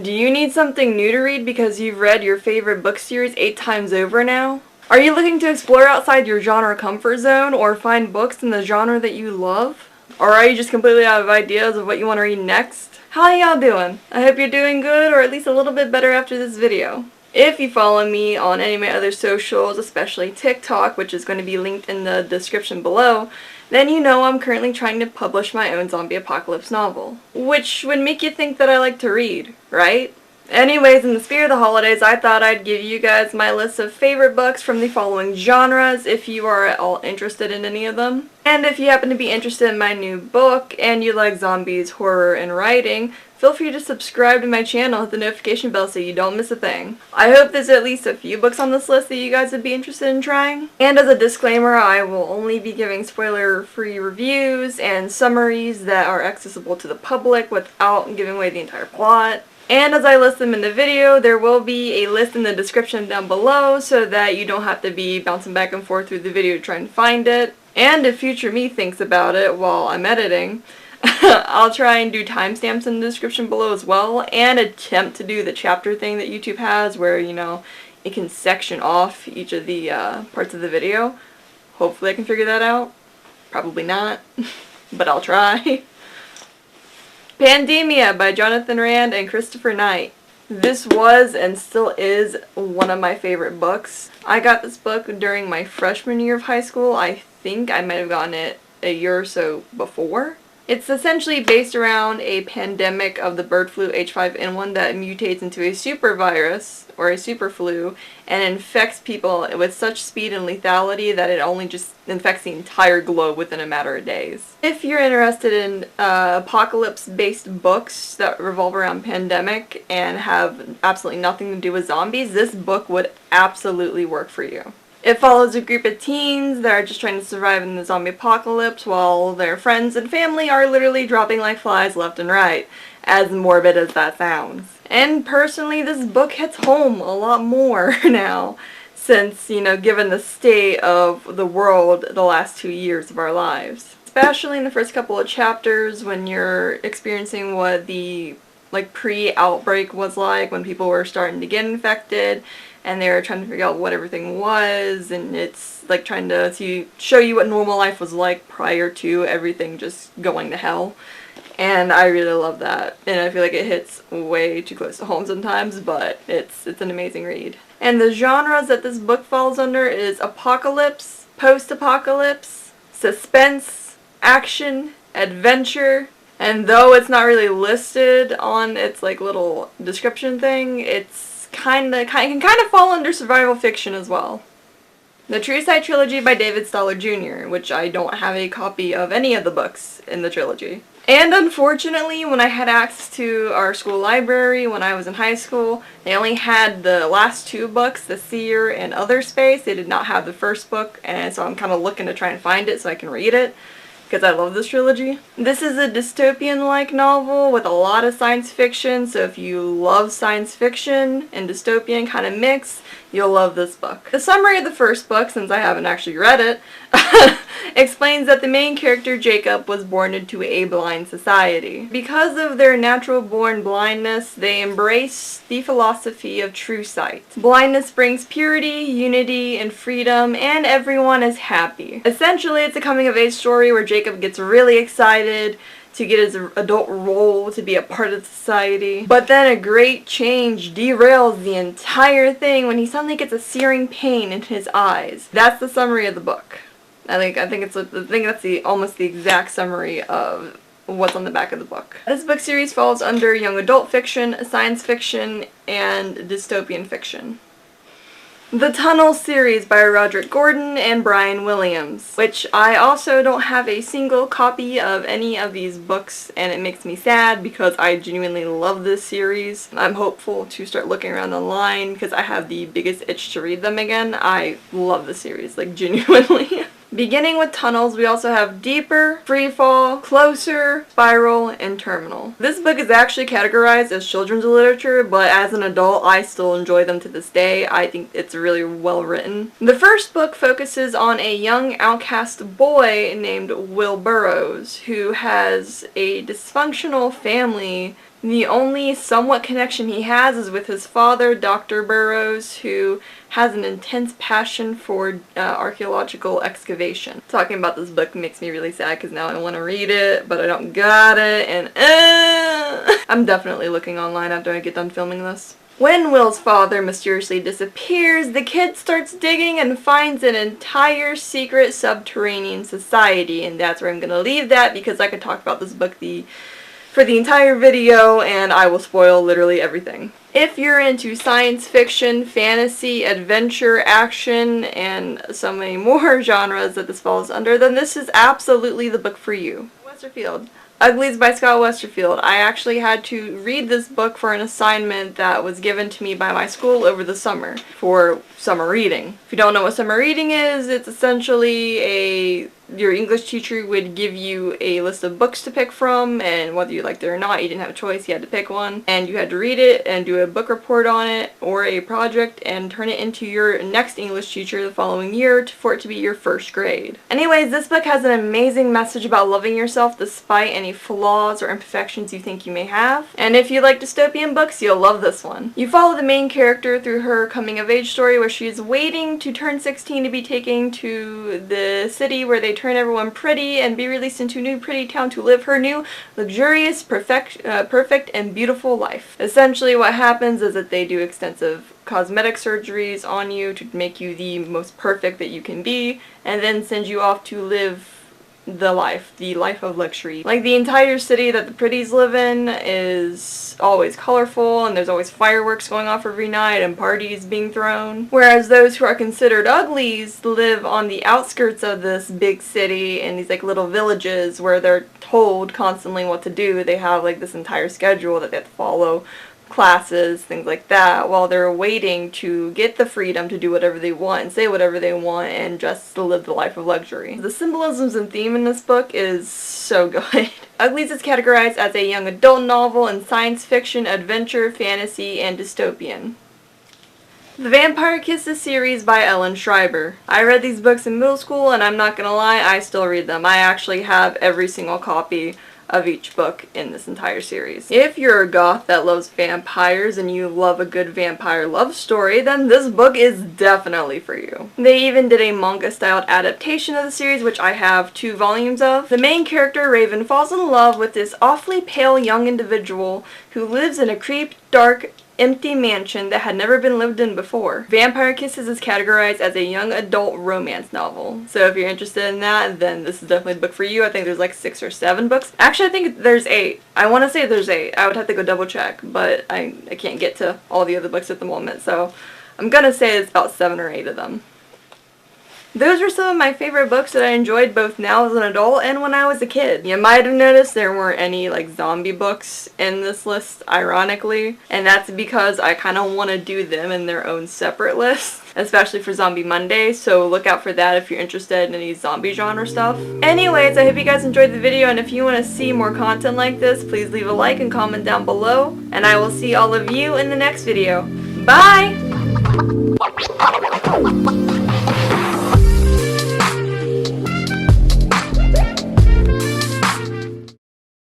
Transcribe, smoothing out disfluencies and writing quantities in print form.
Do you need something new to read because you've read your favorite book series 8 times over now? Are you looking to explore outside your genre comfort zone or find books in the genre that you love? Or are you just completely out of ideas of what you want to read next? How y'all doing? I hope you're doing good or at least a little bit better after this video. If you follow me on any of my other socials, especially TikTok, which is going to be linked in the description below, then you know I'm currently trying to publish my own zombie apocalypse novel. Which would make you think that I like to read, right? Anyways, in the spirit of the holidays, I thought I'd give you guys my list of favorite books from the following genres if you are at all interested in any of them. And if you happen to be interested in my new book and you like zombies, horror, and writing, feel free to subscribe to my channel, hit the notification bell so you don't miss a thing. I hope there's at least a few books on this list that you guys would be interested in trying. And as a disclaimer, I will only be giving spoiler-free reviews and summaries that are accessible to the public without giving away the entire plot. And as I list them in the video, there will be a list in the description down below so that you don't have to be bouncing back and forth through the video to try and find it. And if future me thinks about it while I'm editing, I'll try and do timestamps in the description below as well, and attempt to do the chapter thing that YouTube has where, you know, it can section off each of the parts of the video. Hopefully I can figure that out. Probably not, but I'll try. Pandemia by Johnathan Rand and Christopher Knight. This was and still is one of my favorite books. I got this book during my freshman year of high school. I think I might have gotten it a year or so before. It's essentially based around a pandemic of the bird flu H5N1 that mutates into a super virus, or a super flu, and infects people with such speed and lethality that it only just infects the entire globe within a matter of days. If you're interested in apocalypse-based books that revolve around pandemic and have absolutely nothing to do with zombies, this book would absolutely work for you. It follows a group of teens that are just trying to survive in the zombie apocalypse while their friends and family are literally dropping like flies left and right, as morbid as that sounds. And personally, this book hits home a lot more now, since, you know, given the state of the world the last 2 years of our lives. Especially in the first couple of chapters when you're experiencing what the pre-outbreak was like, when people were starting to get infected and they were trying to figure out what everything was, and it's like trying to show you what normal life was like prior to everything just going to hell. And I really love that, and I feel like it hits way too close to home sometimes, but it's an amazing read. And the genres that this book falls under is apocalypse, post-apocalypse, suspense, action, adventure. And though it's not really listed on its like little description thing, it's can kind of fall under survival fiction as well. The Truesight Trilogy by David Stahler Jr., which I don't have a copy of any of the books in the trilogy. And unfortunately, when I had access to our school library when I was in high school, they only had the last 2 books, The Seer and Other Space. They did not have the first book, and so I'm kind of looking to try and find it so I can read it, because I love this trilogy. This is a dystopian-like novel with a lot of science fiction, so if you love science fiction and dystopian kind of mix, you'll love this book. The summary of the first book, since I haven't actually read it, explains that the main character, Jacob, was born into a blind society. Because of their natural-born blindness, they embrace the philosophy of Truesight. Blindness brings purity, unity, and freedom, and everyone is happy. Essentially, it's a coming-of-age story where Jacob gets really excited to get his adult role to be a part of society. But then a great change derails the entire thing when he suddenly gets a searing pain in his eyes. That's the summary of the book. I think that's almost the exact summary of what's on the back of the book. This book series falls under young adult fiction, science fiction, and dystopian fiction. The Tunnel series by Roderick and Brian Williams, which I also don't have a single copy of any of these books, and it makes me sad because I genuinely love this series. I'm hopeful to start looking around online because I have the biggest itch to read them again. I love the series, like genuinely. Beginning with Tunnels, we also have Deeper, Freefall, Closer, Spiral, and Terminal. This book is actually categorized as children's literature, but as an adult, I still enjoy them to this day. I think it's really well written. The first book focuses on a young outcast boy named Will Burroughs, who has a dysfunctional family The only somewhat connection he has is with his father, Dr. Burroughs, who has an intense passion for archaeological excavation. Talking about this book makes me really sad because now I want to read it, but I don't got it, and I'm definitely looking online after I get done filming this. When Will's father mysteriously disappears, the kid starts digging and finds an entire secret subterranean society, and that's where I'm going to leave that because I could talk about this book for the entire video and I will spoil literally everything. If you're into science fiction, fantasy, adventure, action, and so many more genres that this falls under, then this is absolutely the book for you. Westerfield. Uglies by Scott Westerfield. I actually had to read this book for an assignment that was given to me by my school over the summer for summer reading. If you don't know what summer reading is, it's essentially your English teacher would give you a list of books to pick from, and whether you liked it or not, you didn't have a choice, you had to pick one, and you had to read it and do a book report on it or a project and turn it into your next English teacher the following year for it to be your first grade. Anyways, this book has an amazing message about loving yourself despite any flaws or imperfections you think you may have, and if you like dystopian books, you'll love this one. You follow the main character through her coming of age story where she's waiting to turn 16 to be taken to the city where they turn everyone pretty and be released into a new pretty town to live her new luxurious, perfect and beautiful life. Essentially what happens is that they do extensive cosmetic surgeries on you to make you the most perfect that you can be, and then send you off to live the life of luxury. Like, the entire city that the pretties live in is always colorful, and there's always fireworks going off every night and parties being thrown. Whereas those who are considered uglies live on the outskirts of this big city in these like little villages where they're told constantly what to do. They have like this entire schedule that they have to follow, classes, things like that, while they're waiting to get the freedom to do whatever they want and say whatever they want and just to live the life of luxury. The symbolisms and theme in this book is so good. Uglies is categorized as a young adult novel in science fiction, adventure, fantasy, and dystopian. The Vampire Kisses series by Ellen Schreiber. I read these books in middle school, and I'm not gonna lie, I still read them. I actually have every single copy of each book in this entire series. If you're a goth that loves vampires and you love a good vampire love story, then this book is definitely for you. They even did a manga-styled adaptation of the series, which I have 2 volumes of. The main character, Raven, falls in love with this awfully pale young individual who lives in a creepy, dark, empty mansion that had never been lived in before. Vampire Kisses is categorized as a young adult romance novel. So if you're interested in that, then this is definitely the book for you. I think there's like 6 or 7 books. Actually, I think there's 8. I want to say there's 8. I would have to go double check, but I can't get to all the other books at the moment, so I'm gonna say it's about 7 or 8 of them. Those were some of my favorite books that I enjoyed both now as an adult and when I was a kid. You might have noticed there weren't any like zombie books in this list, ironically, and that's because I kind of want to do them in their own separate list, especially for Zombie Monday, so look out for that if you're interested in any zombie genre stuff. Anyways, I hope you guys enjoyed the video, and if you want to see more content like this, please leave a like and comment down below, and I will see all of you in the next video. Bye!